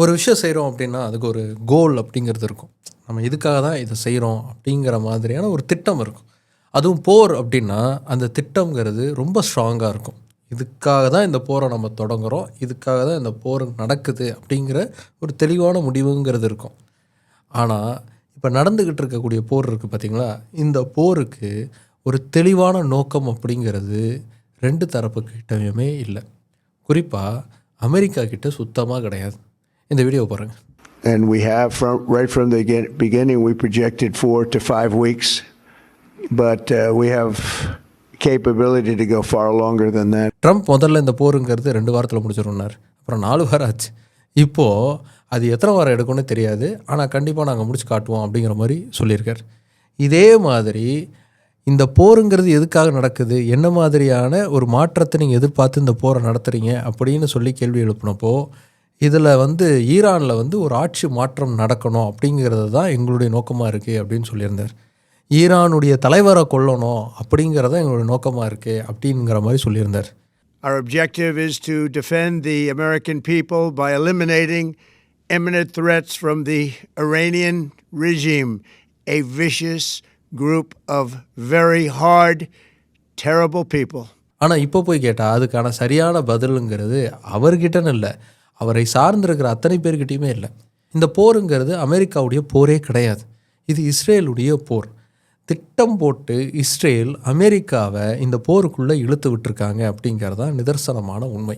ஒரு விஷயம் செய்கிறோம் அப்படின்னா அதுக்கு ஒரு கோல் அப்படிங்கிறது இருக்கும். நம்ம இதுக்காக தான் இதை செய்கிறோம் அப்படிங்கிற மாதிரியான ஒரு திட்டம் இருக்கும். அதுவும் போர் அப்படின்னா அந்த திட்டங்கிறது ரொம்ப ஸ்ட்ராங்காக இருக்கும். இதுக்காக தான் இந்த போரை நம்ம தொடங்குகிறோம், இதுக்காக தான் இந்த போர் நடக்குது அப்படிங்கிற ஒரு தெளிவான முடிவுங்கிறது இருக்கும். ஆனால் இப்போ நடந்துக்கிட்டு இருக்கக்கூடிய போர் இருக்குது பார்த்திங்களா, இந்த போருக்கு ஒரு தெளிவான நோக்கம் அப்படிங்கிறது ரெண்டு தரப்புக்கிட்டயுமே இல்லை. குறிப்பாக அமெரிக்கா கிட்ட சுத்தமாக கிடையாது. இந்த வீடியோ பாருங்கள். And we have right from the beginning we projected 4 to 5 weeks, but we have capability to go far longer than that. Trump முதல்ல இந்த போருங்கிறது 2 வாரத்தில் முடிச்சிடும்னார். அப்புறம் 4 வாரம் ஆச்சு. இப்போது அது எத்தனை வாரம் எடுக்கும்னு தெரியாது, ஆனால் கண்டிப்பாக நாங்கள் முடிச்சு காட்டுவோம் அப்படிங்கிற மாதிரி சொல்லியிருக்கார். இதே மாதிரி இந்த போருங்கிறது எதுக்காக நடக்குது, என்ன மாதிரியான ஒரு மாற்றத்தை நீங்கள் எதிர்பார்த்து இந்த போரை நடத்துகிறீங்க அப்படின்னு சொல்லி கேள்வி எழுப்பினப்போ, இதில் ஈரானில் ஒரு ஆட்சி மாற்றம் நடக்கணும் அப்படிங்கிறது தான் எங்களுடைய நோக்கமாக இருக்குது அப்படின்னு சொல்லியிருந்தார். ஈரானுடைய தலைவரை கொல்லணும் அப்படிங்கிறது தான் எங்களுடைய நோக்கமாக இருக்குது அப்படிங்கிற மாதிரி சொல்லியிருந்தார். Our objective is to defend the American people by eliminating imminent threats from the Iranian regime, a vicious group of very hard, terrible people. ஆனால் இப்போ போய் கேட்டால் அதுக்கான சரியான பதிலுங்கிறது அவர்கிட்டன்னு இல்லை, அவரை சார்ந்திருக்கிற அத்தனை பேர்கிட்டையுமே இல்லை. இந்த போருங்கிறது அமெரிக்காவுடைய போரே கிடையாது, இது இஸ்ரேலுடைய போர். திட்டம் போட்டு இஸ்ரேல் அமெரிக்காவை இந்த போருக்குள்ளே இழுத்து விட்டுருக்காங்க அப்படிங்கிறது தான் நிதர்சனமான உண்மை.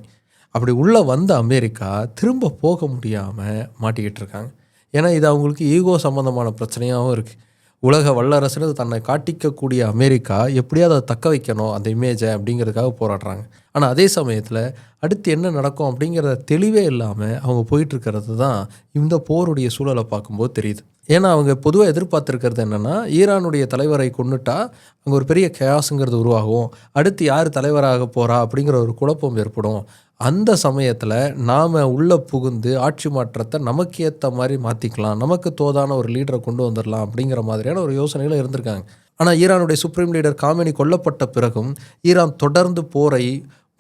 அப்படி உள்ளே வந்த அமெரிக்கா திரும்ப போக முடியாமல் மாட்டிக்கிட்டு இருக்காங்க. ஏன்னா இது அவங்களுக்கு ஈகோ சம்மந்தமான பிரச்சனையாகவும் இருக்குது. உலக வல்லரசுன்னு தன்னை காட்டிக்கக்கூடிய அமெரிக்கா எப்படியாவது அதை தக்க வைக்கணும் அந்த இமேஜை அப்படிங்கிறதுக்காக போராடுறாங்க. ஆனால் அதே சமயத்தில் அடுத்து என்ன நடக்கும் அப்படிங்கிறத தெளிவே இல்லாமல் அவங்க போயிட்டுருக்கிறது தான் இந்த போருடைய சூழலை பார்க்கும்போது தெரியுது. ஏன்னா அவங்க பொதுவாக எதிர்பார்த்துருக்கிறது என்னென்னா, ஈரானுடைய தலைவரை கொண்டுட்டா அங்கே ஒரு பெரிய கேயாஸுங்கிறது உருவாகும், அடுத்து யார் தலைவராக போகிறா அப்படிங்கிற ஒரு குழப்பம் ஏற்படும். அந்த சமயத்தில் நாம் உள்ளே புகுந்து ஆட்சி மாற்றத்தை நமக்கு ஏற்ற மாதிரி மாற்றிக்கலாம், நமக்கு தோதான ஒரு லீடரை கொண்டு வந்துடலாம் அப்படிங்கிற மாதிரியான ஒரு யோசனையில் இருந்திருக்காங்க. ஆனால் ஈரானுடைய சுப்ரீம் லீடர் காமெனி கொல்லப்பட்ட பிறகும் ஈரான் தொடர்ந்து போரை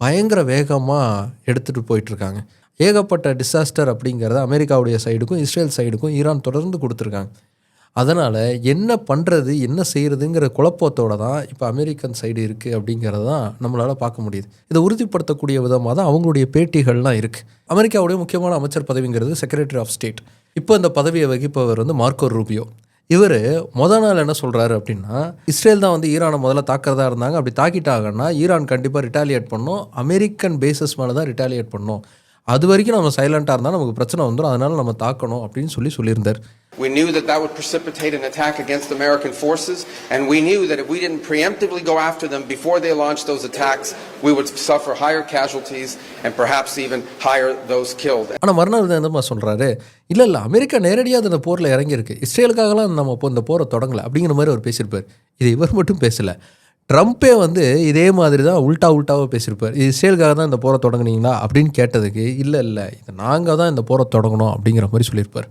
பயங்கர வேகமாக எடுத்துகிட்டு போயிட்டுருக்காங்க. ஏகப்பட்ட டிசாஸ்டர் அப்படிங்கிறத அமெரிக்காவுடைய சைடுக்கும் இஸ்ரேல் சைடுக்கும் ஈரான் தொடர்ந்து கொடுத்துருக்காங்க. அதனால் என்ன பண்ணுறது என்ன செய்கிறதுங்கிற குழப்பத்தோடு தான் இப்போ அமெரிக்கன் சைடு இருக்குது அப்படிங்கிறது தான் நம்மளால் பார்க்க முடியுது. இதை உறுதிப்படுத்தக்கூடிய விதமாக தான் அவங்களுடைய பேட்டிகள்லாம் இருக்குது. அமெரிக்காவுடைய முக்கியமான அமைச்சர் பதவிங்கிறது செக்ரட்டரி ஆஃப் ஸ்டேட். இப்போ இந்த பதவியை வகிப்பவர் மார்க்கோ ரூபியோ. இவர் நாள் என்ன சொல்கிறாரு அப்படின்னா, இஸ்ரேல் தான் ஈரானை முதல்ல தாக்கிறதா இருந்தாங்க, அப்படி தாக்கிட்டாங்கன்னா ஈரான் கண்டிப்பாக ரிட்டாலியேட் பண்ணணும், அமெரிக்கன் பேசஸ் மேலே தான் ரிட்டாலியேட் பண்ணணும், அது வரைக்கும் நம்ம சைலண்டாக இருந்தால் நமக்கு பிரச்சனை வந்துடும், அதனால் நம்ம தாக்கணும் அப்படின்னு சொல்லியிருந்தார். We knew that would precipitate an attack against American forces, and we knew that if we didn't preemptively go after them before they launched those attacks, we would suffer higher casualties and perhaps even higher those killed. ஆனால் மறுநாள் என்னமா சொல்கிறாரு, இல்லை America நேரடியாக இந்த போரில் இறங்கியிருக்கு, இஸ்ரேலுக்காகலாம் நம்ம இப்போ இந்த போரை தொடங்கலை அப்படிங்கிற மாதிரி அவர் பேசியிருப்பார். இது இவர் மட்டும் பேசலை, ட்ரம்ப்பே இதே மாதிரி தான் உல்ட்டாவாக பேசியிருப்பார். இது இஸ்ரேலுக்காக தான் இந்த போரை தொடங்குனீங்களா அப்படின்னு கேட்டதுக்கு இல்லை இது நாங்கள் தான் இந்த போரை தொடங்கணும் அப்படிங்கிற மாதிரி சொல்லியிருப்பார்.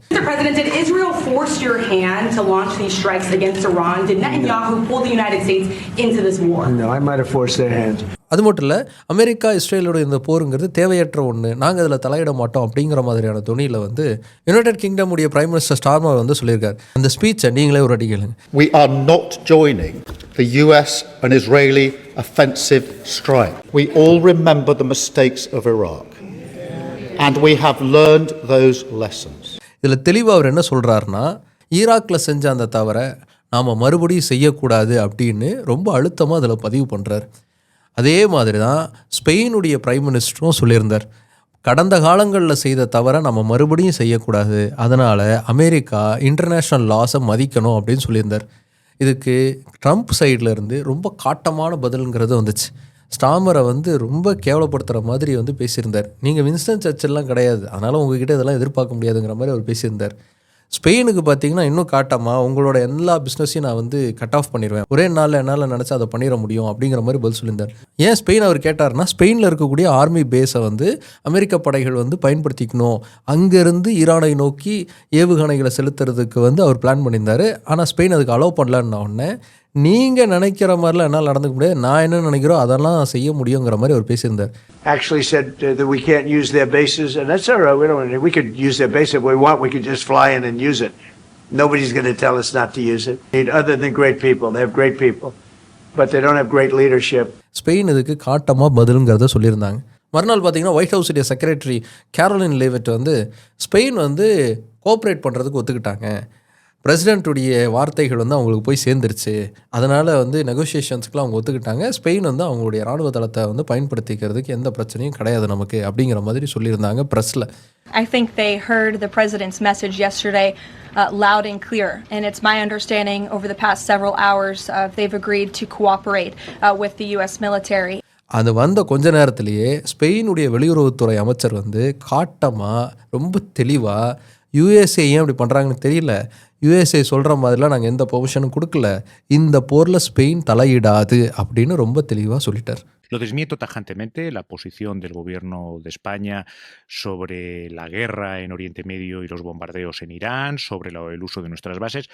Forced your hand to launch these strikes against Iran? Did Netanyahu pull the United States into this war? No, I might have forced their hand. அது மட்டும் இல்லை, அமெரிக்கா இஸ்ரேலோட இந்த போருங்கிறது தேவையற்ற ஒன்று, நாங்கள் அதில் தலையிட மாட்டோம் அப்படிங்கிற மாதிரியான துணியில் யுனைடெட் கிங்டம் உடைய பிரைம் மினிஸ்டர் ஸ்டார்மர் சொல்லியிருக்காரு. அந்த ஸ்பீச்சை நீங்களே ஒரு அடி கேளுங்க. We are not joining the US and Israeli offensive strike. We all remember the mistakes of Iraq and we have learned those lessons. இதில் தெளிவாக அவர் என்ன சொல்கிறாருன்னா, ஈராக்கில் செஞ்ச அந்த தவறை நாம் மறுபடியும் செய்யக்கூடாது அப்படின்னு ரொம்ப அழுத்தமாக அதில் பதிவு பண்ணுறார். அதே மாதிரி தான் ஸ்பெயினுடைய பிரைம் மினிஸ்டரும் சொல்லியிருந்தார், கடந்த காலங்களில் செய்த தவறை நம்ம மறுபடியும் செய்யக்கூடாது, அதனால் அமெரிக்கா இன்டர்நேஷ்னல் லாஸை மதிக்கணும் அப்படின்னு சொல்லியிருந்தார். இதுக்கு ட்ரம்ப் சைடில் இருந்து ரொம்ப காட்டமான பதிலுங்கிறது வந்துச்சு. ஸ்டாமரை ரொம்ப கேவலப்படுத்துகிற மாதிரி பேசியிருந்தார். நீங்கள் வின்ஸ்டன் சர்ச்சில்லாம் கிடையாது, அதனால் உங்ககிட்ட இதெல்லாம் எதிர்பார்க்க முடியாதுங்கிற மாதிரி அவர் பேசியிருந்தார். ஸ்பெயினுக்கு பார்த்தீங்கன்னா இன்னும் காட்டமாக உங்களோட எல்லா பிஸ்னஸையும் நான் கட் ஆஃப் பண்ணிடுவேன், ஒரே நாளில் என்னால் நினச்சா அதை பண்ணிட முடியும் அப்படிங்கிற மாதிரி பதில் சொல்லியிருந்தார். ஏன் ஸ்பெயின் அவர் கேட்டார்னா, ஸ்பெயினில் இருக்கக்கூடிய ஆர்மி பேஸை அமெரிக்க படைகள் பயன்படுத்திக்கணும், அங்கேருந்து ஈரானை நோக்கி ஏவுகணைகளை செலுத்துறதுக்கு அவர் பிளான் பண்ணியிருந்தார். ஆனால் ஸ்பெயின் அதுக்கு அலோவ் பண்ணலன்னா உடனே நீங்கள் நினைக்கிற மாதிரிலாம் என்னால் நடந்துக்க முடியாது, நான் என்ன நினைக்கிறோம் அதெல்லாம் செய்ய முடியுங்கிற மாதிரி அவர் பேசியிருந்தார். Actually said that we can't use their bases, and that's all right. We could use their base if we want. We could just fly in and use it. Nobody's going to tell us not to use it. Other than great people, they have great people, but they don't have great leadership. Spain இதுக்கு காட்டமாக பதிலுங்கிறத சொல்லியிருந்தாங்க. மறுநாள் பார்த்தீங்கன்னா white ஹவுஸுடைய secretary Caroline லேவிட் வந்து Spain வந்து cooperate பண்ணுறதுக்கு ஒத்துக்கிட்டாங்க, பிரசிடென்ட்டுடைய வார்த்தைகள் வந்து அவங்களுக்கு போய் சேர்ந்துருச்சு, அதனால் வந்து நெகோசியேஷன்ஸ்க்குலாம் அவங்க ஒத்துக்கிட்டாங்க, ஸ்பெயின் வந்து அவங்களுடைய இராணுவ தளத்தை வந்து பயன்படுத்திக்கிறதுக்கு எந்த பிரச்சனையும் கிடையாது நமக்கு அப்படிங்கிற மாதிரி சொல்லியிருந்தாங்க ப்ரெஸ்ஸில். I think they heard the president's message yesterday loud and clear, and it's my understanding over the past several hours they've agreed to cooperate with the U.S. military. அது வந்த கொஞ்ச நேரத்திலேயே ஸ்பெயினுடைய வெளியுறவுத்துறை அமைச்சர் வந்து காட்டமாக ரொம்ப தெளிவாக யூஎஸ்ஏ ஏன் இப்படி பண்ணுறாங்கன்னு தெரியல, யூஎஸ்ஏ சொல்கிற மாதிரிலாம் நாங்கள் எந்த பெர்மிஷனும் கொடுக்கல, இந்த போரில் ஸ்பெயின் தலையிடாது அப்படின்னு ரொம்ப தெளிவாக சொல்லிட்டார். Lo desmiento tajantemente la posición del gobierno de España sobre la guerra en Oriente Medio y los bombardeos en Irán, sobre el uso de nuestras bases.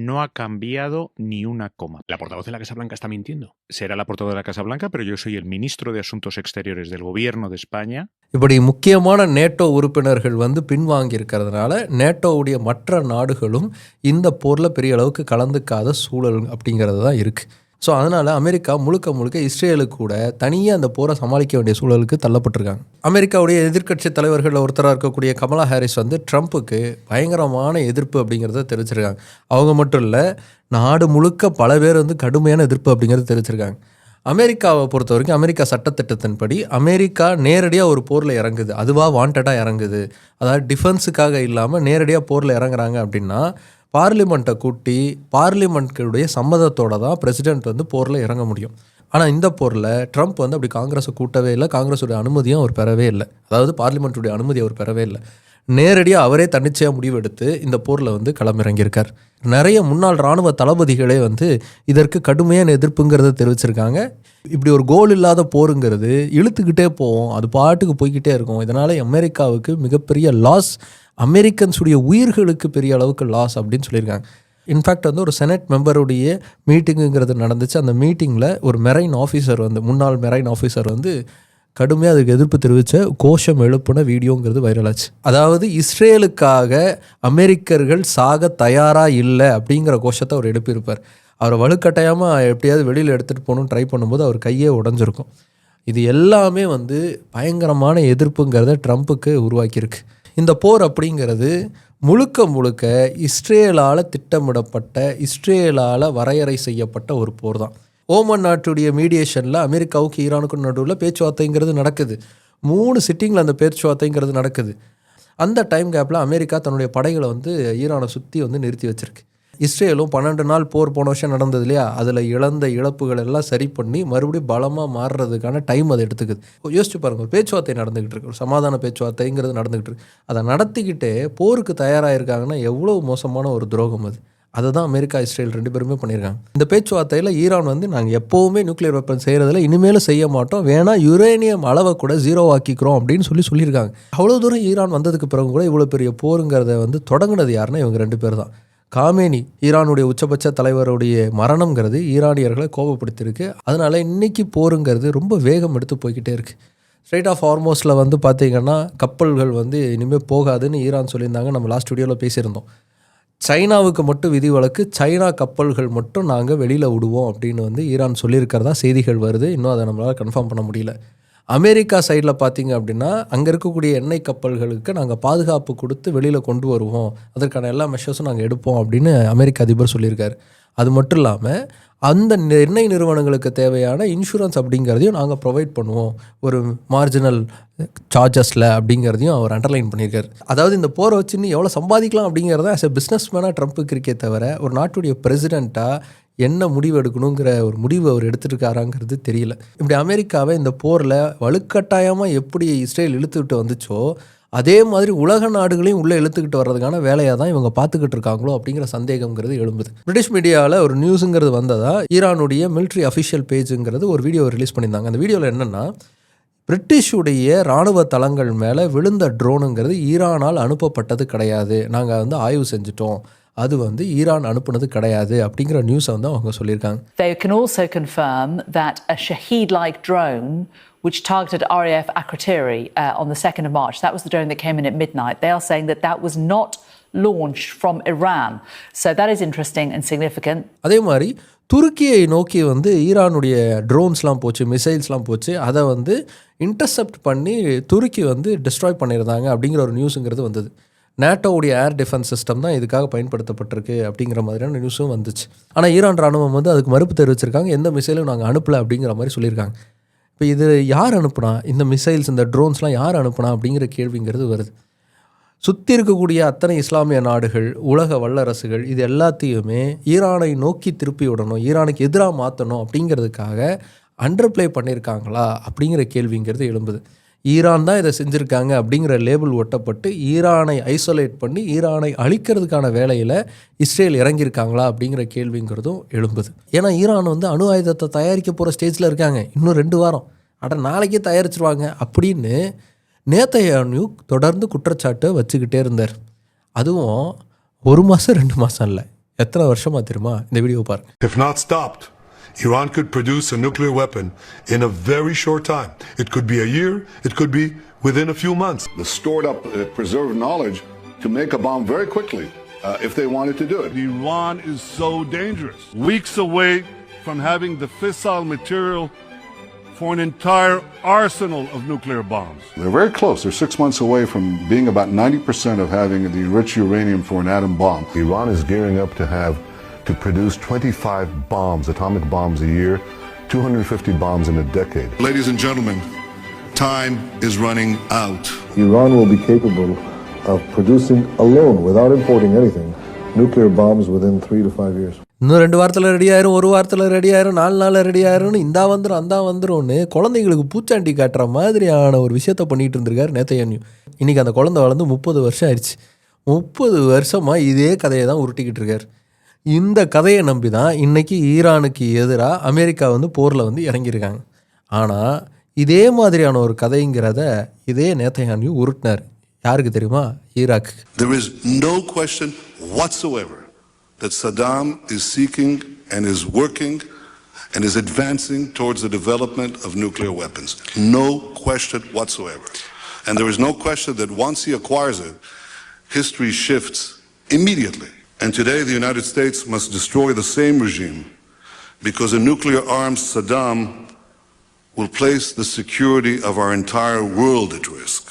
No ha cambiado ni una coma. ¿La portavoz de la Casa Blanca está mintiendo? Será la portavoz de la Casa Blanca, pero yo soy el ministro de Asuntos Exteriores del gobierno de España. இப்படி முக்கியமான NATO உறுப்பினர்கள் வந்து பின்வாங்கி இருக்கிறதுனால நேட்டோவுடைய மற்ற நாடுகளும் இந்த போரில் பெரிய அளவுக்கு கலந்துக்காத சூழல் அப்படிங்கிறது தான் இருக்குது. ஸோ அதனால் அமெரிக்கா முழுக்க முழுக்க இஸ்ரேலுக்கு கூட தனியாக அந்த போரை சமாளிக்க வேண்டிய சூழலுக்கு தள்ளப்பட்டிருக்காங்க. அமெரிக்காவுடைய எதிர்க்கட்சி தலைவர்களில் ஒருத்தராக இருக்கக்கூடிய கமலா ஹாரிஸ் வந்து ட்ரம்ப்புக்கு பயங்கரமான எதிர்ப்பு அப்படிங்கிறத தெரிவிச்சிருக்காங்க. அவங்க மட்டும் இல்லை, நாடு முழுக்க பல பேர் வந்து கடுமையான எதிர்ப்பு அப்படிங்கிறத தெரிவிச்சிருக்காங்க. அமெரிக்காவை பொறுத்த வரைக்கும் அமெரிக்கா சட்டத்திட்டத்தின்படி அமெரிக்கா நேரடியாக ஒரு போரில் இறங்குது, அதுவாக வாண்டடாக இறங்குது, அதாவது டிஃபென்ஸுக்காக இல்லாமல் நேரடியாக போரில் இறங்குறாங்க அப்படின்னா பார்லிமெண்ட்டை கூட்டி பார்லிமெண்ட்டுடைய சம்மதத்தோடு தான் பிரசிடெண்ட் வந்து போரில் இறங்க முடியும். ஆனால் இந்த போரில் ட்ரம்ப் வந்து அப்படி காங்கிரஸை கூட்டவே இல்லை, காங்கிரஸுடைய அனுமதியும் அவர் பெறவே இல்லை, அதாவது பார்லிமெண்ட்டுடைய அனுமதி அவர் பெறவே இல்லை. நேரடியாக அவரே தன்னிச்சையாக முடிவெடுத்து இந்த போரில் வந்து களமிறங்கியிருக்கார். நிறைய முன்னாள் இராணுவ தளபதிகளே வந்து இதற்கு கடுமையான எதிர்ப்புங்கிறத தெரிவிச்சிருக்காங்க. இப்படி ஒரு கோல் இல்லாத போருங்கிறது இழுத்துக்கிட்டே போவோம், அது பாட்டுக்கு போய்கிட்டே இருக்கும், இதனால் அமெரிக்காவுக்கு மிகப்பெரிய லாஸ், அமெரிக்கன்ஸுடைய உயிர்களுக்கு பெரிய அளவுக்கு லாஸ் அப்படின்னு சொல்லியிருக்காங்க. இன்ஃபேக்ட் வந்து ஒரு செனட் மெம்பருடைய மீட்டிங்குங்கிறது நடந்துச்சு. அந்த மீட்டிங்கில் ஒரு மெரைன் ஆஃபீஸர் வந்து முன்னாள் மெரைன் ஆஃபீஸர் வந்து கடுமையாக அதுக்கு எதிர்ப்பு தெரிவித்த கோஷம் எழுப்பின வீடியோங்கிறது வைரலாச்சு. அதாவது இஸ்ரேலுக்காக அமெரிக்கர்கள் சாக தயாராக இல்லை அப்படிங்கிற கோஷத்தை அவர் எழுப்பியிருப்பார். அவரை வலுக்கட்டாயமாக எப்படியாவது வெளியில் எடுத்துகிட்டு போகணுன்னு ட்ரை பண்ணும்போது அவர் கையே உடஞ்சிருக்கும். இது எல்லாமே வந்து பயங்கரமான எதிர்ப்புங்கிறத ட்ரம்ப்புக்கு உருவாக்கியிருக்கு. இந்த போர் அப்படிங்கிறது முழுக்க முழுக்க இஸ்ரேலால் திட்டமிடப்பட்ட, இஸ்ரேலால் வரையறை செய்யப்பட்ட ஒரு போர் தான். ஓமன் நாட்டுடைய மீடியேஷனில் அமெரிக்காவுக்கு ஈரானுக்கும் நடுவில் பேச்சுவார்த்தைங்கிறது நடக்குது. 3 சிட்டிங்கில் அந்த பேச்சுவார்த்தைங்கிறது நடக்குது. அந்த டைம் கேப்பில் அமெரிக்கா தன்னுடைய படைகளை வந்து ஈரானை சுற்றி வந்து நிறுத்தி வச்சுருக்கு. இஸ்ரேலும் 12 நாள் போர் போன வருஷம் நடந்தது இல்லையா, அதில் இழந்த இழப்புகள் எல்லாம் சரி பண்ணி மறுபடியும் பலமாக மாறுறதுக்கான டைம் அதை எடுத்துக்குது. யோசிச்சு பாருங்கள், பேச்சுவார்த்தை நடந்துக்கிட்டு இருக்கு, ஒரு சமாதான பேச்சுவார்த்தைங்கிறது நடந்துக்கிட்டு இருக்கு. அதை நடத்திக்கிட்டே போருக்கு தயாராகிருக்காங்கன்னா எவ்வளோ மோசமான ஒரு துரோகம் அது. அதை தான் அமெரிக்கா இஸ்ரேல் 2 பேருமே பண்ணியிருக்காங்க. இந்த பேச்சுவார்த்தையில் ஈரான் வந்து நாங்கள் எப்போவுமே நியூக்ளியர் வெப்பன் செய்கிறதில்ல, இனிமேலும் செய்ய மாட்டோம், வேணா யுரேனியம் அளவை கூட 0 ஆக்கிக்கிறோம் அப்படின்னு சொல்லியிருக்காங்க. அவ்வளோ தூரம் ஈரான் வந்ததுக்கு பிறகு கூட இவ்வளோ பெரிய போருங்கிறத வந்து தொடங்கினது யாருன்னா இவங்க 2 பேர் தான். காமேனி ஈரானுடைய உச்சபட்ச தலைவருடைய மரணம்ங்கிறது ஈரானியர்களை கோபப்படுத்தியிருக்கு. அதனால் இன்றைக்கி போருங்கிறது ரொம்ப வேகம் எடுத்து போய்கிட்டே இருக்குது. ஸ்ட்ரைட் ஆஃப் ஹார்மோஸில் வந்து பார்த்திங்கன்னா கப்பல்கள் வந்து இனிமேல் போகாதுன்னு ஈரான் சொல்லியிருந்தாங்க, நம்ம லாஸ்ட் வீடியோவில் பேசியிருந்தோம். சைனாவுக்கு மட்டும் விதிவிலக்கு, சைனா கப்பல்கள் மட்டும் நாங்கள் வெளியில் விடுவோம் அப்படின்னு வந்து ஈரான் சொல்லியிருக்கிறதா செய்திகள் வருது. இன்னும் அதை நம்மளால் கன்ஃபார்ம் பண்ண முடியல. அமெரிக்கா சைடில் பார்த்திங்க அப்படின்னா அங்கே இருக்கக்கூடிய எண்ணெய் கப்பல்களுக்கு நாங்கள் பாதுகாப்பு கொடுத்து வெளியில் கொண்டு வருவோம், அதற்கான எல்லா மெஷர்ஸும் நாங்கள் எடுப்போம் அப்படின்னு அமெரிக்க அதிபர் சொல்லியிருக்காரு. அது மட்டும் இல்லாமல் அந்த எண்ணெய் நிறுவனங்களுக்கு தேவையான இன்சூரன்ஸ் அப்படிங்கிறதையும் நாங்கள் ப்ரொவைட் பண்ணுவோம் ஒரு மார்ஜினல் சார்ஜஸில் அப்படிங்கிறதையும் அவர் அண்டர்லைன் பண்ணியிருக்காரு. அதாவது இந்த போரை வச்சு இன்னும் எவ்வளோ சம்பாதிக்கலாம் அப்படிங்கிறத ஆஸ் எ பிஸ்னஸ் மேனாக ட்ரம்ப்புக்கு இருக்கே தவிர ஒரு நாட்டுடைய பிரசிடெண்ட்டாக என்ன முடிவு எடுக்கணுங்கிற ஒரு முடிவு அவர் எடுத்துருக்காராங்கிறது தெரியல. இப்படி அமெரிக்காவை இந்த போரில் வலுக்கட்டாயமாக எப்படி இஸ்ரேல் இழுத்துக்கிட்டு வந்துச்சோ அதே மாதிரி உலக நாடுகளையும் உள்ளே இழுத்துக்கிட்டு வர்றதுக்கான வேலையாக தான் இவங்க பார்த்துக்கிட்டு இருக்காங்களோ அப்படிங்கிற சந்தேகங்கிறது எழும்புது. பிரிட்டிஷ் மீடியாவில் ஒரு நியூஸுங்கிறது வந்ததா, ஈரானுடைய மிலிட்ரி அஃபிஷியல் பேஜுங்கிறது ஒரு வீடியோ ரிலீஸ் பண்ணியிருந்தாங்க. அந்த வீடியோவில் என்னென்னா, பிரிட்டிஷுடைய இராணுவ தளங்கள் மேலே விழுந்த ட்ரோனுங்கிறது ஈரானால் அனுப்பப்பட்டது கிடையாது, நாங்கள் வந்து ஆய்வு செஞ்சுட்டோம், அது வந்து ஈரான் அனுப்புனது கிடையாது அப்படிங்கிற நியூஸை வந்து அவங்க சொல்லியிருக்காங்க. They can also confirm that a Shaheed-like drone which targeted RAF Akrotiri on the 2nd of March, that was the drone that came in at midnight. They are saying that that was not launched from Iran. So that is interesting and significant. அதே மாதிரி துருக்கியை நோக்கி வந்து ஈரானுடைய ட்ரோன்ஸ்லாம் போச்சு, மிசைல்ஸ்லாம் போச்சு. அதை வந்து intercept பண்ணி துருக்கி வந்து டிஸ்ட்ராய் பண்ணியிருந்தாங்க அப்படிங்கிற ஒரு நியூஸுங்கிறது வந்தது. நேட்டோவுடைய ஏர் டிஃபென்ஸ் சிஸ்டம் தான் இதுக்காக பயன்படுத்தப்பட்டிருக்கு அப்படிங்கிற மாதிரியான நியூஸும் வந்துச்சு. ஆனால் ஈரான் ராணுவம் வந்து அதுக்கு மறுப்பு தெரிவிச்சிருக்காங்க. எந்த மிசைலும் நாங்கள் அனுப்பலை அப்படிங்கிற மாதிரி சொல்லியிருக்காங்க. இப்போ இது யார் அனுப்புனா, இந்த மிசைல்ஸ் இந்த ட்ரோன்ஸ்லாம் யார் அனுப்புனா அப்படிங்கிற கேள்விங்கிறது வருது. சுற்றி இருக்கக்கூடிய அத்தனை இஸ்லாமிய நாடுகள், உலக வல்லரசுகள் இது எல்லாத்தையுமே ஈரானை நோக்கி திருப்பி விடணும், ஈரானுக்கு எதிராக மாற்றணும் அப்படிங்கிறதுக்காக அண்டர்ப்ளே பண்ணியிருக்காங்களா அப்படிங்கிற கேள்விங்கிறது எழும்புது. ஈரான் தான் இதை செஞ்சுருக்காங்க அப்படிங்கிற லேபிள் ஒட்டப்பட்டு ஈரானை ஐசோலேட் பண்ணி ஈரானை அழிக்கிறதுக்கான வேலையில் இஸ்ரேல் இறங்கியிருக்காங்களா அப்படிங்கிற கேள்விங்கிறதும் எழும்புது. ஏன்னா ஈரான் வந்து அணு ஆயுதத்தை தயாரிக்க போகிற ஸ்டேஜில் இருக்காங்க. இன்னும் 2 வாரம் நாளைக்கே தயாரிச்சிருவாங்க அப்படின்னு நேதன்யாஹூ தொடர்ந்து குற்றச்சாட்டை வச்சுக்கிட்டே இருந்தார். அதுவும் 1 மாதம் 2 மாதம் இல்லை, எத்தனை வருஷமா தெரியுமா? இந்த வீடியோ பாருங்க. If not stopped, Iran could produce a nuclear weapon in a very short time. It could be a year, it could be within a few months. The stored up preserved knowledge to make a bomb very quickly if they wanted to do it. Iran is so dangerous. Weeks away from having the fissile material for an entire arsenal of nuclear bombs. They're very close. They're 6 months away from being about 90% of having the enriched uranium for an atom bomb. Iran is gearing up to produce 25 bombs, atomic bombs a year, 250 bombs in a decade. Ladies and gentlemen, time is running out. Iran will be capable of producing alone, without importing anything, nuclear bombs within 3 to 5 years. இன்னும் 2 வாரத்தில் ready ஆயிரும், 1 வாரத்தில் ready ஆயிரும், 4 நாளில் ready ஆயிரும்னு இந்தா வந்துடும் அந்தா வந்துடும்னு குழந்தைங்களுக்கு பூச்சாண்டி காட்டுற மாதிரியான ஒரு விஷயத்த பண்ணிகிட்டு இருந்திருக்காரு நேதன்யாஹூ. இன்றைக்கி அந்த குழந்தை வளர்ந்து 30 வருஷம் ஆயிடுச்சு. 30 வருஷமாக இதே கதையை தான் உருட்டிக்கிட்டு இருக்கார். இந்த கதையை நம்பி தான் இன்றைக்கி ஈரானுக்கு எதிராக அமெரிக்கா வந்து போரில் வந்து இறங்கியிருக்காங்க. ஆனால் இதே மாதிரியான ஒரு கதைங்கிறத இதே நேதன்யாஹூ உருட்டினார். யாருக்கு தெரியுமா? Iraq. There is no question whatsoever that Saddam is seeking and is working and is advancing towards the development of nuclear weapons. No question whatsoever. And there is no question that once he acquires it, history shifts immediately. And today the United States must destroy the same regime because a nuclear-armed Saddam will place the security of our entire world at risk.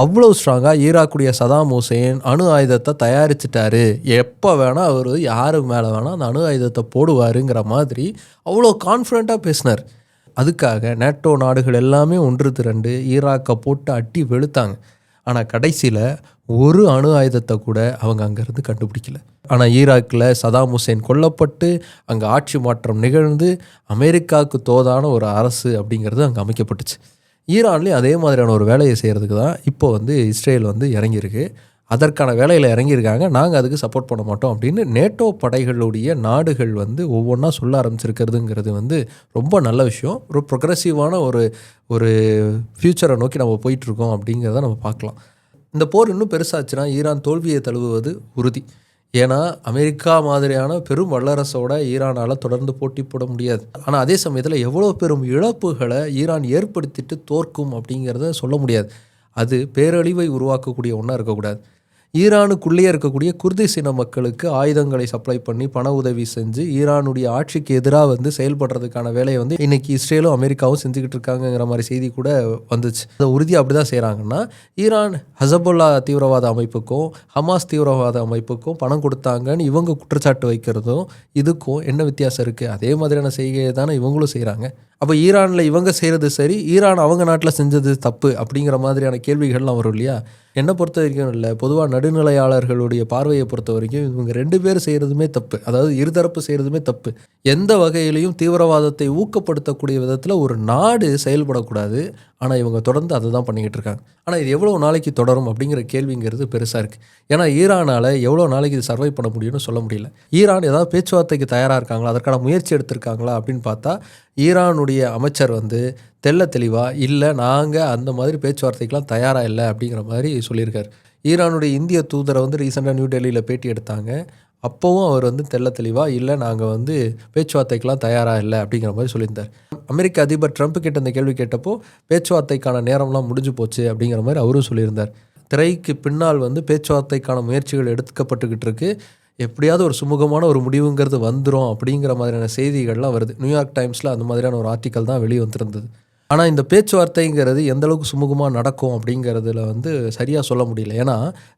அவ்வளோ ஸ்ட்ராங்காக ஈராக்குடைய Saddam Hussein அணு ஆயுதத்தை தயாரிச்சிட்டாரு, எப்போ வேணால் அவர் யாரு மேலே வேணால் அந்த அணு ஆயுதத்தை போடுவாருங்கிற மாதிரி அவ்வளோ கான்ஃபிடண்ட்டாக பேசினார். அதுக்காக நேட்டோ நாடுகள் எல்லாமே ஒன்று திரண்டு ஈராக்கை போட்டு அட்டி வெளுத்தாங்க. ஆனால் கடைசியில் ஒரு அணு ஆயுதத்தை கூட அவங்க அங்கேருந்து கண்டுபிடிக்கல. ஆனால் ஈராக்கில் சதாம் ஹுசேன் கொல்லப்பட்டு அங்கே ஆட்சி மாற்றம் நிகழ்ந்து அமெரிக்காவுக்கு தோதான ஒரு அரசு அப்படிங்கிறது அங்கே அமைக்கப்பட்டுச்சு. ஈரான்லேயும் அதே மாதிரியான ஒரு வேலையை செய்கிறதுக்கு தான் இப்போ வந்து இஸ்ரேல் வந்து இறங்கியிருக்கு. அதற்கான வேலையில் இறங்கியிருக்காங்க. நாங்கள் அதுக்கு சப்போர்ட் பண்ண மாட்டோம் அப்படின்னு நேட்டோ படைகளுடைய நாடுகள் வந்து ஒவ்வொன்றா சொல்ல ஆரம்பிச்சிருக்கிறதுங்கிறது வந்து ரொம்ப நல்ல விஷயம். ஒரு ப்ரொக்ரெசிவான ஒரு ஃப்யூச்சரை நோக்கி நம்ம போயிட்டுருக்கோம் அப்படிங்கிறத நம்ம பார்க்கலாம். இந்த போர் இன்னும் பெருசாச்சுன்னா ஈரான் தோல்வியை தழுவுவது உறுதி. ஏன்னா அமெரிக்கா மாதிரியான பெரும் வல்லரசோட ஈரானால் தொடர்ந்து போட்டி போட முடியாது. ஆனால் அதே சமயத்தில் எவ்வளோ பெரும் இழப்புகளை ஈரான் ஏற்படுத்திட்டு தோற்கும் அப்படிங்கிறத சொல்ல முடியாது. அது பேரழிவை உருவாக்கக்கூடிய ஒன்றா இருக்கக்கூடாது. ஈரானுக்குள்ளேயே இருக்கக்கூடிய குர்திஸ் இன மக்களுக்கு ஆயுதங்களை சப்ளை பண்ணி பண உதவி செஞ்சு ஈரானுடைய ஆட்சிக்கு எதிராக வந்து செயல்படுறதுக்கான வேலையை வந்து இன்றைக்கி இஸ்ரேலும் அமெரிக்காவும் செஞ்சுக்கிட்டு இருக்காங்கிற மாதிரி செய்தி கூட வந்துச்சு. அதை உறுதியாக அப்படி தான் செய்கிறாங்கன்னா, ஈரான் ஹசபுல்லா தீவிரவாத அமைப்புக்கும் ஹமாஸ் தீவிரவாத அமைப்புக்கும் பணம் கொடுத்தாங்கன்னு இவங்க குற்றச்சாட்டு வைக்கிறதும் இதுக்கும் என்ன வித்தியாசம் இருக்குது? அதே மாதிரியான செய்கையை தானே இவங்களும் செய்கிறாங்க. அப்போ ஈரானில் இவங்க செய்கிறது சரி, ஈரான் அவங்க நாட்டில் செஞ்சது தப்பு அப்படிங்கிற மாதிரியான கேள்விகள்லாம் வரும் இல்லையா? என்னை பொறுத்த வரைக்கும் இல்லை, பொதுவாக நடுநிலையாளர்களுடைய பார்வையை பொறுத்த வரைக்கும் இவங்க 2 பேர் செய்கிறதுமே தப்பு. அதாவது இருதரப்பு செய்கிறதுமே தப்பு. எந்த வகையிலையும் தீவிரவாதத்தை ஊக்கப்படுத்தக்கூடிய விதத்தில் ஒரு நாடு செயல்படக்கூடாது. ஆனால் இவங்க தொடர்ந்து அதை தான் பண்ணிக்கிட்டு இருக்காங்க. ஆனால் இது எவ்வளோ நாளைக்கு தொடரும் அப்படிங்கிற கேள்விங்கிறது பெருசாக இருக்குது. ஏன்னா ஈரானால் எவ்வளோ நாளைக்கு இது சர்வை பண்ண முடியும்னு சொல்ல முடியல. ஈரான் ஏதாவது பேச்சுவார்த்தைக்கு தயாராக இருக்காங்களா, அதற்கான முயற்சி எடுத்திருக்காங்களா அப்படின்னு பார்த்தா ஈரானுடைய அமைச்சர் வந்து தெளிவாக இல்லை, நாங்கள் அந்த மாதிரி பேச்சுவார்த்தைக்கெலாம் தயாராக இல்லை அப்படிங்கிற மாதிரி சொல்லியிருக்காரு. ஈரானுடைய இந்திய தூதரை வந்து ரீசெண்டாக நியூ டெல்லியில் பேட்டி எடுத்தாங்க. அப்போவும் அவர் வந்து தெள்ள தெளிவாக இல்லை, நாங்கள் வந்து பேச்சுவார்த்தைக்கெலாம் தயாராக இல்லை அப்படிங்கிற மாதிரி சொல்லியிருந்தார். அமெரிக்க அதிபர் ட்ரம்ப் கிட்ட இந்த கேள்வி கேட்டப்போ பேச்சுவார்த்தைக்கான நேரம்லாம் முடிஞ்சு போச்சு அப்படிங்கிற மாதிரி அவரும் சொல்லியிருந்தார். திரைக்கு பின்னால் வந்து பேச்சுவார்த்தைக்கான முயற்சிகள் எடுக்கப்பட்டுக்கிட்டு இருக்கு, எப்படியாவது ஒரு சுமூகமான ஒரு முடிவுங்கிறது வந்துடும் அப்படிங்கிற மாதிரியான செய்திகள்லாம் வருது. நியூயார்க் டைம்ஸில் அந்த மாதிரியான ஒரு ஆர்டிக்கல் தான் வெளியே வந்திருந்தது. ஆனால் இந்த பேச்சுவார்த்தைங்கிறது எந்த அளவுக்கு சுமூகமாக நடக்கும் அப்படிங்கிறதுல வந்து சரியாக சொல்ல முடியல. ஏன்னா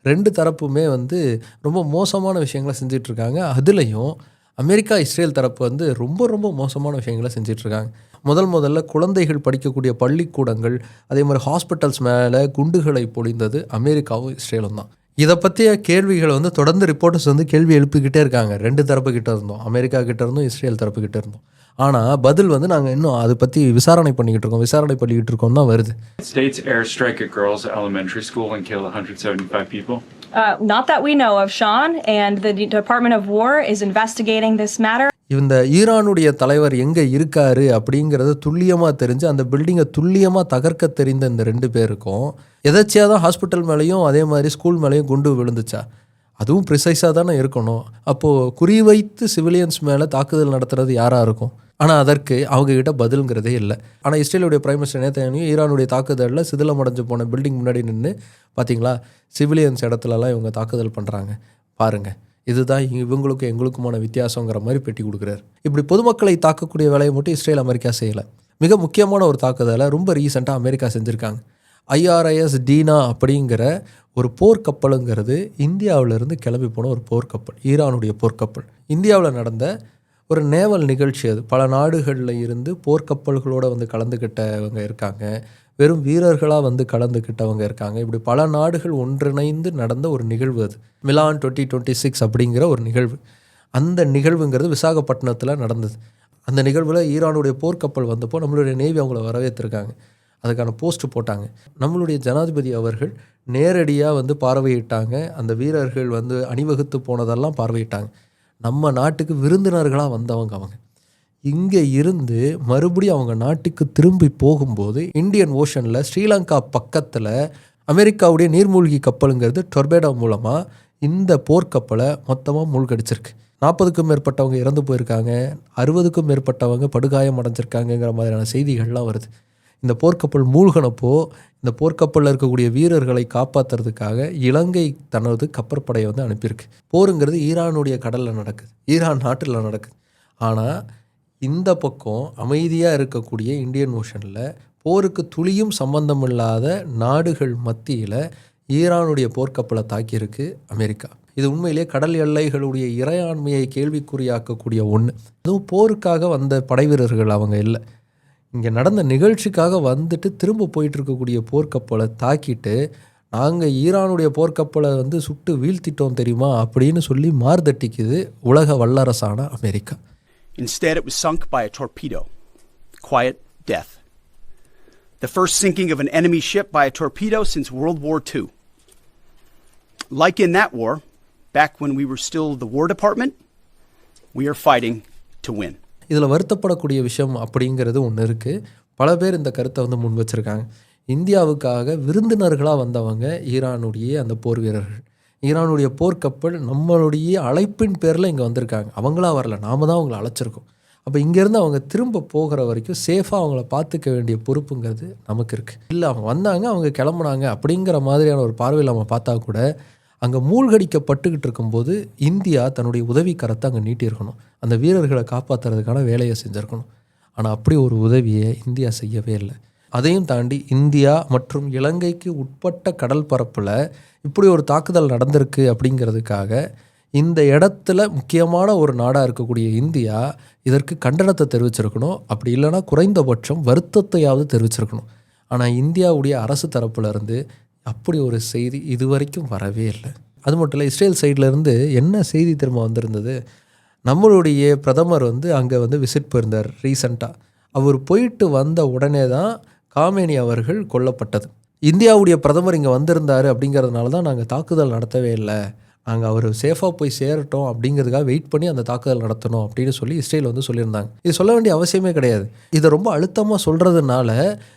2 தரப்புமே வந்து ரொம்ப மோசமான விஷயங்களை செஞ்சிட்ருக்காங்க. அதுலேயும் அமெரிக்கா இஸ்ரேல் தரப்பு வந்து ரொம்ப ரொம்ப மோசமான விஷயங்களை செஞ்சிட்ருக்காங்க. முதல்ல குழந்தைகள் படிக்கக்கூடிய பள்ளிக்கூடங்கள், அதே மாதிரி ஹாஸ்பிட்டல்ஸ் மேலே குண்டுகளை பொழிந்தது அமெரிக்காவும் இஸ்ரேலும் தான். இதை பற்றிய கேள்விகளை வந்து தொடர்ந்து ரிப்போர்ட்டர்ஸ் வந்து கேள்வி எழுப்பிக்கிட்டே இருக்காங்க. 2 தரப்பு கிட்ட இருந்தோம், அமெரிக்கா கிட்ட இருந்தோம், இஸ்ரேல் தரப்பு கிட்ட இருந்தோம். ஆனால் பதில் வந்து நாங்கள் இன்னும் அதை பற்றி விசாரணை பண்ணிக்கிட்டு இருக்கோம் தான் வருது. States airstrike at girls' elementary school and killed 175 people. Not that we know of, Sean, and the Department of War is investigating this matter. இந்த ஈரானுடைய தலைவர் எங்கே இருக்காரு அப்படிங்கிறது துல்லியமாக தெரிஞ்சு அந்த பில்டிங்கை துல்லியமாக தகர்க்க தெரிந்த இந்த 2 பேருக்கும் எதாச்சியாக தான் ஹாஸ்பிட்டல் மேலேயும் அதே மாதிரி ஸ்கூல் மேலேயும் குண்டு விழுந்துச்சா? அதுவும் ப்ரிசைஸாக தானே இருக்கணும். அப்போது குறிவைத்து சிவிலியன்ஸ் மேலே தாக்குதல் நடத்துறது யாராக இருக்கும்? ஆனால் அதற்கு அவங்கக்கிட்ட பதிலுங்கிறதே இல்லை. ஆனால் இஸ்ரேலுடைய பிரைம் மினிஸ்டர் நேதன்யாஹூ ஈரானுடைய தாக்குதலில் சிதிலமடைஞ்சு போன பில்டிங் முன்னாடி நின்று பார்த்தீங்களா, சிவிலியன்ஸ் இடத்துலலாம் இவங்க தாக்குதல் பண்ணுறாங்க பாருங்கள், இதுதான் இவங்களுக்கும் எங்களுக்குமான வித்தியாசங்கிற மாதிரி பெட்டி கொடுக்குறாரு. இப்படி பொதுமக்களை தாக்கக்கூடிய வேலையை மட்டும் இஸ்ரேல் அமெரிக்கா செய்யலை. மிக முக்கியமான ஒரு தாக்குதலை ரொம்ப ரீசெண்டாக அமெரிக்கா செஞ்சுருக்காங்க. IRIS டீனா அப்படிங்கிற ஒரு போர்க்கப்பலுங்கிறது இந்தியாவிலிருந்து கிளம்பி போன ஒரு போர்க்கப்பல், ஈரானுடைய போர்க்கப்பல். இந்தியாவில் நடந்த ஒரு நேவல் நிகழ்ச்சி அது. பல நாடுகளில் இருந்து போர்க்கப்பல்களோடு வந்து கலந்துக்கிட்டவங்க இருக்காங்க, வெறும் வீரர்களாக வந்து கலந்துக்கிட்டவங்க இருக்காங்க. இப்படி பல நாடுகள் ஒன்றிணைந்து நடந்த ஒரு நிகழ்வு அது. மிலான் 2026 அப்படிங்கிற ஒரு நிகழ்வு. அந்த நிகழ்வுங்கிறது விசாகப்பட்டினத்தில் நடந்தது. அந்த நிகழ்வில் ஈரானுடைய போர்க்கப்பல் வந்தப்போ நம்மளுடைய நேவி அவங்கள வரவேற்றிருக்காங்க, அதுக்கான போஸ்ட் போட்டாங்க. நம்மளுடைய ஜனாதிபதி அவர்கள் நேரடியாக வந்து பார்வையிட்டாங்க. அந்த வீரர்கள் வந்து அணிவகுத்து போனதெல்லாம் பார்வையிட்டாங்க. நம்ம நாட்டுக்கு விருந்தினர்களாக வந்தவங்க அவங்க. இங்கே இருந்து மறுபடியும் அவங்க நாட்டுக்கு திரும்பி போகும்போது இந்தியன் ஓஷனில் ஸ்ரீலங்கா பக்கத்தில் அமெரிக்காவுடைய நீர்மூழ்கி கப்பலுங்கிறது டொர்பேடோ மூலமாக இந்த போர்க்கப்பலை மொத்தமாக மூழ்கடிச்சிருக்கு. 40க்கும் மேற்பட்டவங்க இறந்து போயிருக்காங்க, 60க்கும் மேற்பட்டவங்க படுகாயம் அடைஞ்சிருக்காங்கங்கிற மாதிரியான செய்திகள்லாம் வருது. இந்த போர்க்கப்பல் மூழ்கினப்போ இந்த போர்க்கப்பலில் இருக்கக்கூடிய வீரர்களை காப்பாற்றுறதுக்காக இலங்கை தனது கப்பற்படையை வந்து அனுப்பியிருக்கு. போருங்கிறது ஈரானுடைய கடலில் நடக்குது, ஈரான் நாட்டில் நடக்குது. ஆனால் இந்த பக்கம் அமைதியாக இருக்கக்கூடிய இந்தியன் ஓஷனில் போருக்கு துளியும் சம்பந்தம் இல்லாத நாடுகள் மத்தியில் ஈரானுடைய போர்க்கப்பலை தாக்கியிருக்கு அமெரிக்கா. இது உண்மையிலே கடல் எல்லைகளுடைய இறையாண்மையை கேள்விக்குறியாக்கக்கூடிய ஒன்று. அதுவும் போருக்காக வந்த படை வீரர்கள் அவங்க இல்லை, இங்கே நடந்த நிகழ்ச்சிக்காக வந்துட்டு திரும்ப போயிட்டு இருக்கக்கூடிய போர்க்கப்பலை தாக்கிட்டு நாங்கள் ஈரானுடைய போர்க்கப்பலை வந்து சுட்டு வீழ்த்திட்டோம் தெரியுமா அப்படின்னு சொல்லி மார்தட்டிக்குது உலக வல்லரசான America. Instead, it was sunk by a torpedo. Quiet death. The first sinking of an enemy ship by a torpedo since World War II. Like in that war, back when we were still the War Department, we are fighting to win. இதில் வருத்தப்படக்கூடிய விஷயம் அப்படிங்கிறது ஒன்று இருக்குது. பல பேர் இந்த கருத்தை வந்து முன் வச்சுருக்காங்க. இந்தியாவுக்காக விருந்தினர்களாக வந்தவங்க ஈரானுடைய அந்த போர் வீரர்கள். ஈரானுடைய போர்க்கப்பல் நம்மளுடைய அழைப்பின் பேரில் இங்கே வந்திருக்காங்க, அவங்களா வரல, நாம் தான் அவங்கள அழைச்சிருக்கோம். அப்போ இங்கேருந்து அவங்க திரும்ப போகிற வரைக்கும் சேஃபாக அவங்கள பார்த்துக்க வேண்டிய பொறுப்புங்கிறது நமக்கு இருக்குது. இல்லை அவங்க வந்தாங்க, அவங்க கிளம்புனாங்க அப்படிங்கிற மாதிரியான ஒரு பார்வையில் நம்ம பார்த்தா கூட அங்கே மூழ்கடிக்கப்பட்டுக்கிட்டு இருக்கும்போது இந்தியா தன்னுடைய உதவி கரத்தை அங்கே நீட்டியிருக்கணும், அந்த வீரர்களை காப்பாற்றுறதுக்கான வேலையை செஞ்சுருக்கணும். ஆனால் அப்படி ஒரு உதவியை இந்தியா செய்யவே இல்லை. அதையும் தாண்டி இந்தியா மற்றும் இலங்கைக்கு உட்பட்ட கடல் பரப்பில் இப்படி ஒரு தாக்குதல் நடந்திருக்கு அப்படிங்கிறதுக்காக இந்த இடத்துல முக்கியமான ஒரு நாடாக இருக்கக்கூடிய இந்தியா இதற்கு கண்டனத்தை தெரிவிச்சிருக்கணும். அப்படி இல்லைனா குறைந்தபட்சம் வருத்தத்தையாவது தெரிவிச்சிருக்கணும். ஆனால் இந்தியாவுடைய அரசு தரப்புலேருந்து அப்படி ஒரு செய்தி இதுவரைக்கும் வரவே இல்லை. அது மட்டும் இல்லை, இஸ்ரேல் சைட்லேருந்து என்ன செய்தி திரும்ப வந்திருந்தது, நம்மளுடைய பிரதமர் வந்து அங்கே வந்து விசிட் போயிருந்தார் ரீசண்டாக. அவர் போயிட்டு வந்த உடனே தான் காமேனி அவர்கள் கொல்லப்பட்டது. இந்தியாவுடைய பிரதமர் இங்கே வந்திருந்தார் அப்படிங்கிறதுனால தான் நாங்கள் தாக்குதல் நடத்தவே இல்லை, நாங்கள் அவர் சேஃபாக போய் சேரட்டும் அப்படிங்கிறதுக்காக வெயிட் பண்ணி அந்த தாக்குதல் நடத்தணும் அப்படின்னு சொல்லி இஸ்ரேல் வந்து சொல்லியிருந்தாங்க. இது சொல்ல வேண்டிய அவசியமே கிடையாது. இதை ரொம்ப அழுத்தமாக சொல்கிறதுனால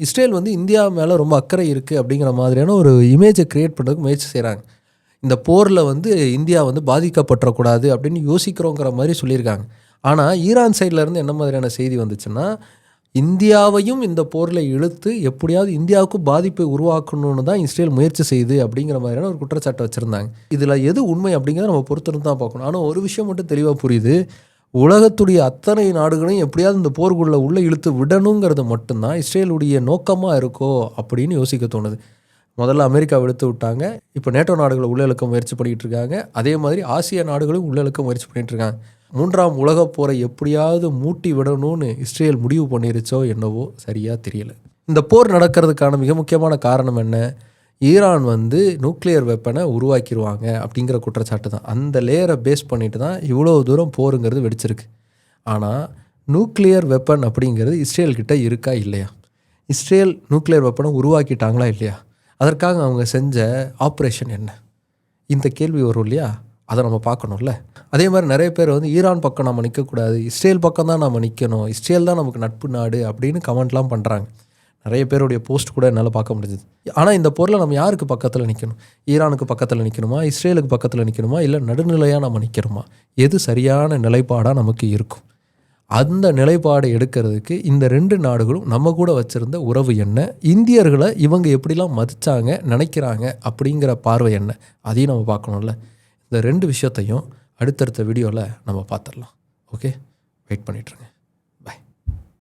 இஸ்ரேல் வந்து இந்தியா மேலே ரொம்ப அக்கறை இருக்குது அப்படிங்கிற மாதிரியான ஒரு இமேஜை க்ரியேட் பண்ணுறதுக்கு முயற்சி செய்கிறாங்க. இந்த போரில் வந்து இந்தியா வந்து பாதிக்கப்பட்டுறக்கூடாது அப்படின்னு யோசிக்கிறோங்கிற மாதிரி சொல்லியிருக்காங்க. ஆனால் ஈரான் சைட்லேருந்து என்ன மாதிரியான செய்தி வந்துச்சுன்னா, இந்தியாவையும் இந்த போரில் இழுத்து எப்படியாவது இந்தியாவுக்கு பாதிப்பை உருவாக்கணும்னு தான் இஸ்ரேல் முயற்சி செய்யுது அப்படிங்கிற மாதிரியான ஒரு குற்றச்சாட்டை வச்சுருந்தாங்க. இதில் எது உண்மை அப்படிங்கிறத நம்ம பொறுத்திருந்து தான் பார்க்கணும். ஆனால் ஒரு விஷயம் மட்டும் தெளிவாக புரியுது, உலகத்துடைய அத்தனை நாடுகளையும் எப்படியாவது இந்த போர்க்குள்ளே உள்ளே இழுத்து விடணுங்கிறது மட்டும்தான் இஸ்ரேலுடைய நோக்கமாக இருக்கோ அப்படின்னு யோசிக்க தோணுது. முதல்ல அமெரிக்கா எடுத்து விட்டாங்க, இப்போ நேட்டோ நாடுகளை உள்ளே இழுக்க முயற்சி பண்ணிகிட்டு இருக்காங்க. அதே மாதிரி ஆசிய நாடுகளும் உள்ளே இழுக்க முயற்சி பண்ணிகிட்டு இருக்காங்க. 3ஆம் உலகப் போரை எப்படியாவது மூட்டி விடணும்னு இஸ்ரேல் முடிவு பண்ணிருச்சோ என்னவோ சரியாக தெரியல. இந்த போர் நடக்கிறதுக்கான மிக முக்கியமான காரணம் என்ன? ஈரான் வந்து நியூக்ளியர் வெப்பனை உருவாக்கிடுவாங்க அப்படிங்கிற குற்றச்சாட்டு தான். அந்த லேயரை பேஸ் பண்ணிட்டு தான் இவ்வளோ தூரம் போருங்கிறது வெடிச்சிருக்கு. ஆனால் நியூக்ளியர் வெப்பன் அப்படிங்கிறது இஸ்ரேல்கிட்ட இருக்கா இல்லையா? இஸ்ரேல் நியூக்ளியர் வெப்பனை உருவாக்கிட்டாங்களா இல்லையா? அதற்காக அவங்க செஞ்ச ஆப்ரேஷன் என்ன? இந்த கேள்வி வரும் இல்லையா? அதை நம்ம பார்க்கணும்ல. அதே மாதிரி நிறைய பேர் வந்து ஈரான் பக்கம் நம்ம நிற்கக்கூடாது, இஸ்ரேல் பக்கம் தான் நம்ம நிற்கணும், இஸ்ரேல் தான் நமக்கு நட்பு நாடு அப்படின்னு கமெண்ட்லாம் பண்ணுறாங்க. நிறைய பேருடைய போஸ்ட் கூட என்னால் பார்க்க முடிஞ்சுது. ஆனால் இந்த பொருளை நம்ம யாருக்கு பக்கத்தில் நிற்கணும்? ஈரானுக்கு பக்கத்தில் நிற்கணுமா, இஸ்ரேலுக்கு பக்கத்தில் நிற்கணுமா, இல்லை நடுநிலையாக நம்ம நிற்கணுமா? எது சரியான நிலைப்பாடாக நமக்கு இருக்கும்? அந்த நிலைப்பாடை எடுக்கிறதுக்கு இந்த 2 நாடுகளும் நம்ம கூட வச்சுருந்த உறவு என்ன, இந்தியர்களை இவங்க எப்படிலாம் மதித்தாங்க நினைக்கிறாங்க அப்படிங்கிற பார்வை என்ன, அதையும் நம்ம பார்க்கணும்ல. இந்த 2 விஷயத்தையும் அடுத்தடுத்த வீடியோவில் நம்ம பார்த்துடலாம். Okay, wait பண்ணிட்டுருங்க.